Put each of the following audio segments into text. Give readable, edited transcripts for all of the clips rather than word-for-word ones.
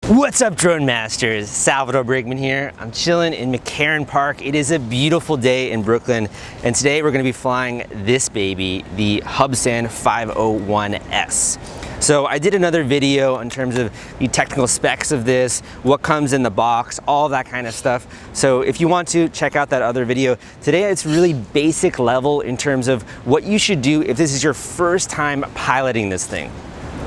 What's up, drone masters? Salvador Brigman here. I'm chilling in McCarran Park. It is a beautiful day in Brooklyn, and today we're going to be flying this baby, the Hubsan H501S. So I did another video in terms of the technical specs of this, what comes in the box, all that kind of stuff. So if you want to check out that other video, today it's really basic level in terms of what you should do if this is your first time piloting this thing.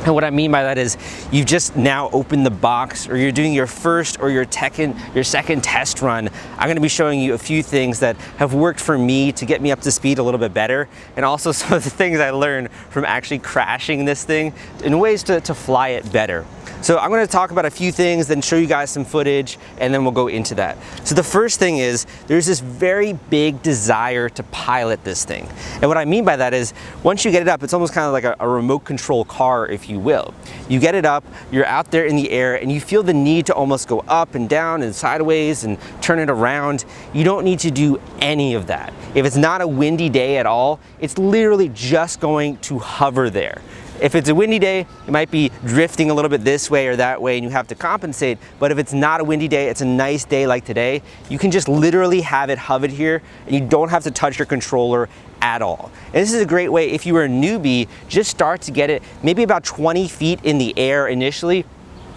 And what I mean by that is you've just now opened the box, or you're doing your first or your second test run. I'm going to be showing you a few things that have worked for me to get me up to speed a little bit better, and also some of the things I learned from actually crashing this thing in ways to fly it better. So I'm going to talk about a few things, then show you guys some footage, and then we'll go into that. So the first thing is there's this very big desire to pilot this thing. And what I mean by that is once you get it up, it's almost kind of like a remote control car, if you will. You get it up, you're out there in the air, and you feel the need to almost go up and down and sideways and turn it around. You don't need to do any of that. If it's not a windy day at all, it's literally just going to hover there. If it's a windy day, it might be drifting a little bit this way or that way and you have to compensate. But if it's not a windy day, it's a nice day like today, you can just literally have it hovered here and you don't have to touch your controller at all. And this is a great way, if you were a newbie, just start to get it maybe about 20 feet in the air initially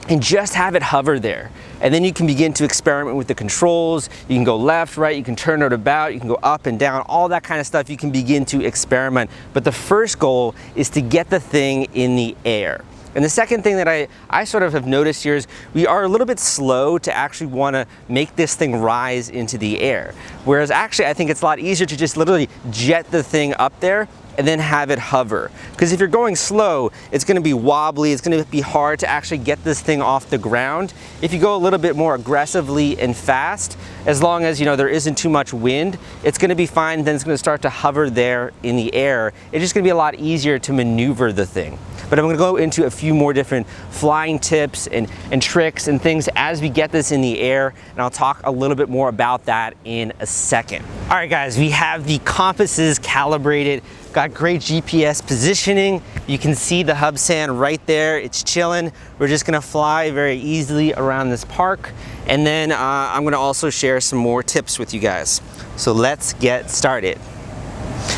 and just have it hover there. And then you can begin to experiment with the controls. You can go left, right, you can turn it about, you can go up and down, all that kind of stuff. You can begin to experiment. But the first goal is to get the thing in the air. And the second thing that I sort of have noticed here is we are a little bit slow to actually want to make this thing rise into the air. Whereas actually I think it's a lot easier to just literally jet the thing up there and then have it hover. Because if you're going slow, it's going to be wobbly, it's going to be hard to actually get this thing off the ground. If you go a little bit more aggressively and fast, as long as there isn't too much wind, it's going to be fine. Then it's going to start to hover there in the air. It's just going to be a lot easier to maneuver the thing. But I'm going to go into a few more different flying tips and tricks and things as we get this in the air, and I'll talk a little bit more about that in a second. All right guys, we have the compasses calibrated, got great GPS positioning. You can see the Hubsan right there, it's chilling. We're just going to fly very easily around this park, and then I'm going to also share some more tips with you guys. So let's get started.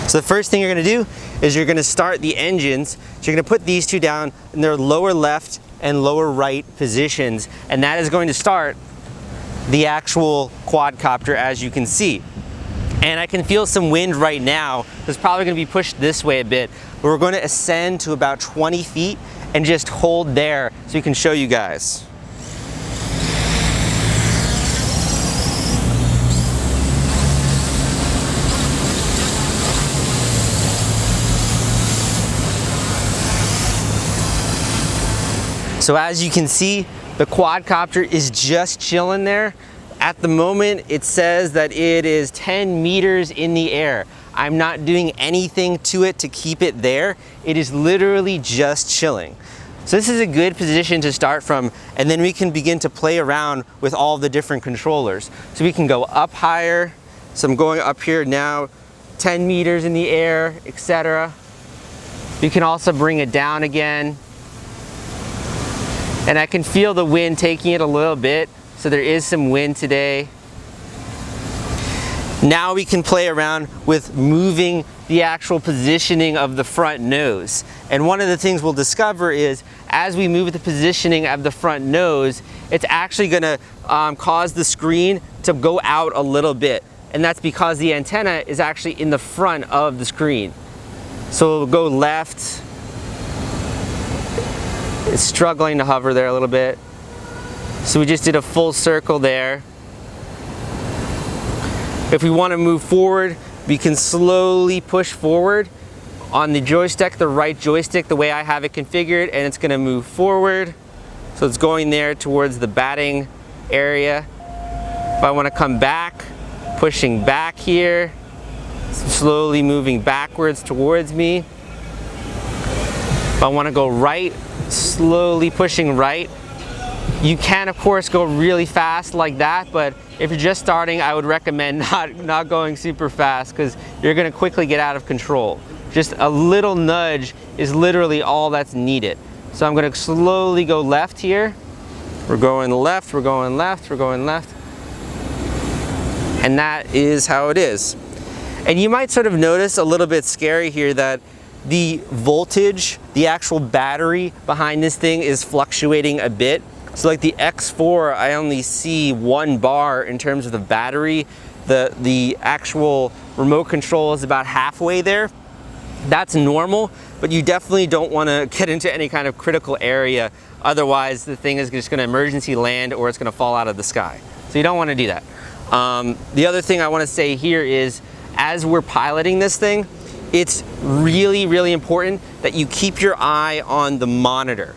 So the first thing you're going to do is you're going to start the engines. So you're going to put these two down in their lower left and lower right positions, and that is going to start the actual quadcopter, as you can see. And I can feel some wind right now. It's probably going to be pushed this way a bit, but we're going to ascend to about 20 feet and just hold there so we can show you guys. So as you can see, the quadcopter is just chilling there. At the moment, it says that it is 10 meters in the air. I'm not doing anything to it to keep it there. It is literally just chilling. So this is a good position to start from, and then we can begin to play around with all the different controllers. So we can go up higher. So I'm going up here now, 10 meters in the air, etc. You can also bring it down again. And I can feel the wind taking it a little bit, so there is some wind today. Now we can play around with moving the actual positioning of the front nose. And one of the things we'll discover is as we move the positioning of the front nose, it's actually going to cause the screen to go out a little bit. And that's because the antenna is actually in the front of the screen. So we'll go left. It's struggling to hover there a little bit. So we just did a full circle there. If we want to move forward, we can slowly push forward on the joystick, the right joystick, the way I have it configured, and it's going to move forward. So it's going there towards the batting area. If I want to come back, pushing back here, slowly moving backwards towards me. If I want to go right, slowly pushing right. You can of course go really fast like that, but if you're just starting, I would recommend not going super fast because you're going to quickly get out of control. Just a little nudge is literally all that's needed. So I'm going to slowly go left here, We're going left, we're going left, we're going left. And that is how it is. And you might sort of notice a little bit scary here that the voltage, the actual battery behind this thing is fluctuating a bit. So like the X4, I only see 1 bar in terms of the battery. The actual remote control is about halfway there. That's normal, but you definitely don't want to get into any kind of critical area. Otherwise, the thing is just going to emergency land or it's going to fall out of the sky. So you don't want to do that. The other thing I want to say here is, as we're piloting this thing, it's really, really important that you keep your eye on the monitor.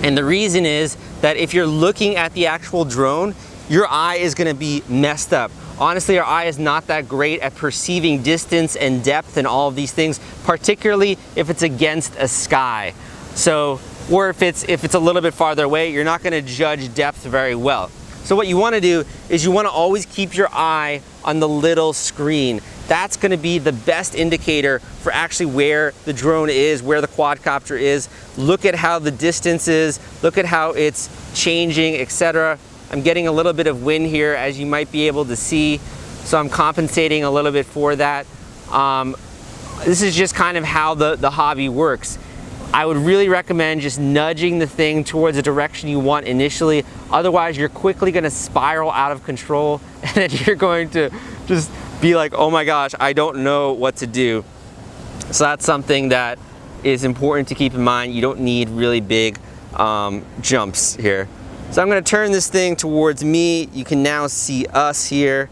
And the reason is that if you're looking at the actual drone, your eye is going to be messed up. Honestly, our eye is not that great at perceiving distance and depth and all of these things, particularly if it's against a sky. So, or if it's a little bit farther away, you're not going to judge depth very well. So what you want to do is you want to always keep your eye on the little screen. That's going to be the best indicator for actually where the drone is, where the quadcopter is. Look at how the distance is, look at how it's changing, etc. I'm getting a little bit of wind here, as you might be able to see, so I'm compensating a little bit for that. This is just kind of how the hobby works. I would really recommend just nudging the thing towards the direction you want initially. Otherwise, you're quickly going to spiral out of control, and then you're going to just be like, oh my gosh, I don't know what to do. So that's something that is important to keep in mind. You don't need really big jumps here. So I'm going to turn this thing towards me. You can now see us here.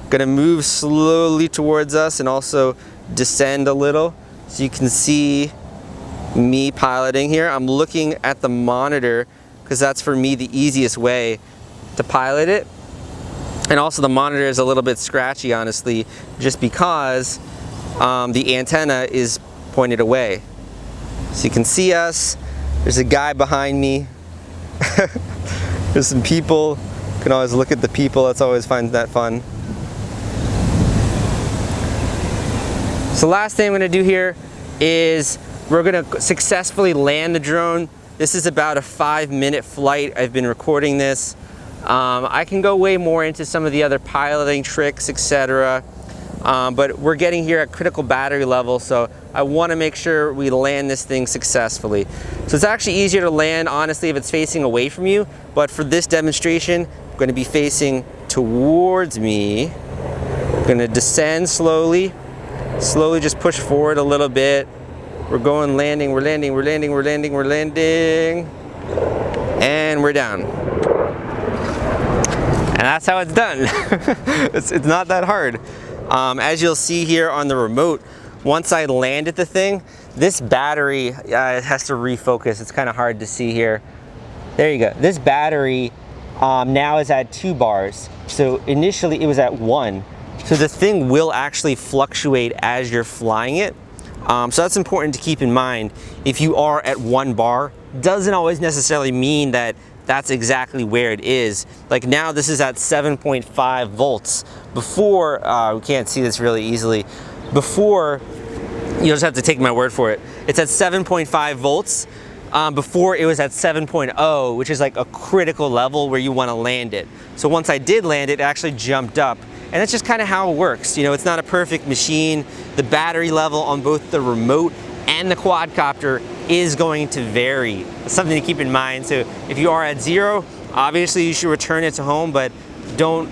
Going to move slowly towards us and also descend a little, so you can see me piloting here. I'm looking at the monitor because that's for me the easiest way to pilot it. And also the monitor is a little bit scratchy, honestly, just because the antenna is pointed away. So you can see us. There's a guy behind me. There's some people. You can always look at the people. That's always find that fun. So last thing I'm going to do here is we're going to successfully land the drone. This is about a 5-minute flight. I've been recording this. I can go way more into some of the other piloting tricks, etc. But we're getting here at critical battery level, so I want to make sure we land this thing successfully. So it's actually easier to land, honestly, if it's facing away from you. But for this demonstration, I'm going to be facing towards me. I'm going to descend slowly. Slowly just push forward a little bit. We're going landing, we're landing, we're landing, we're landing, we're landing. And we're down. And that's how it's done. It's not that hard. As you'll see here on the remote, once I landed the thing, this battery, it has to refocus. It's kind of hard to see here. There you go. This battery now is at 2 bars. So initially it was at 1. So the thing will actually fluctuate as you're flying it. So that's important to keep in mind. If you are at 1 bar, doesn't always necessarily mean that that's exactly where it is. Like now this is at 7.5 volts. Before, we can't see this really easily. Before, you'll just have to take my word for it. It's at 7.5 volts. Before it was at 7.0, which is like a critical level where you want to land it. So once I did land it, it actually jumped up. And that's just kind of how it works. You know, it's not a perfect machine. The battery level on both the remote and the quadcopter is going to vary. It's something to keep in mind. So if you are at 0, obviously you should return it to home, but don't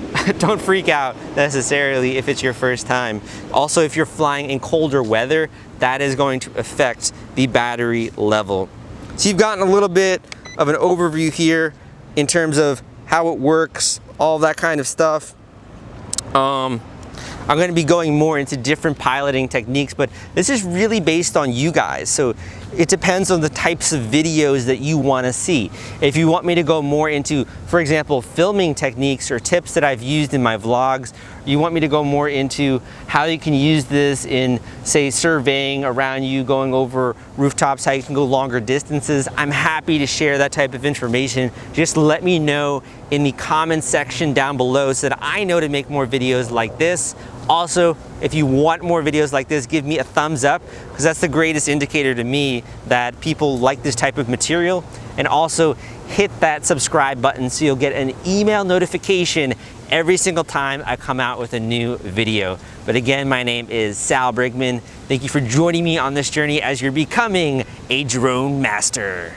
freak out necessarily if it's your first time. Also, if you're flying in colder weather, that is going to affect the battery level. So you've gotten a little bit of an overview here in terms of how it works, all that kind of stuff. I'm going to be going more into different piloting techniques, but this is really based on you guys. So it depends on the types of videos that you want to see. If you want me to go more into, for example, filming techniques or tips that I've used in my vlogs, you want me to go more into how you can use this in, say, surveying around you, going over rooftops, how you can go longer distances, I'm happy to share that type of information. Just let me know in the comments section down below so that I know to make more videos like this. Also, if you want more videos like this, give me a thumbs up, because that's the greatest indicator to me that people like this type of material. And also hit that subscribe button so you'll get an email notification every single time I come out with a new video. But again, my name is Sal Brigman. Thank you for joining me on this journey as you're becoming a drone master.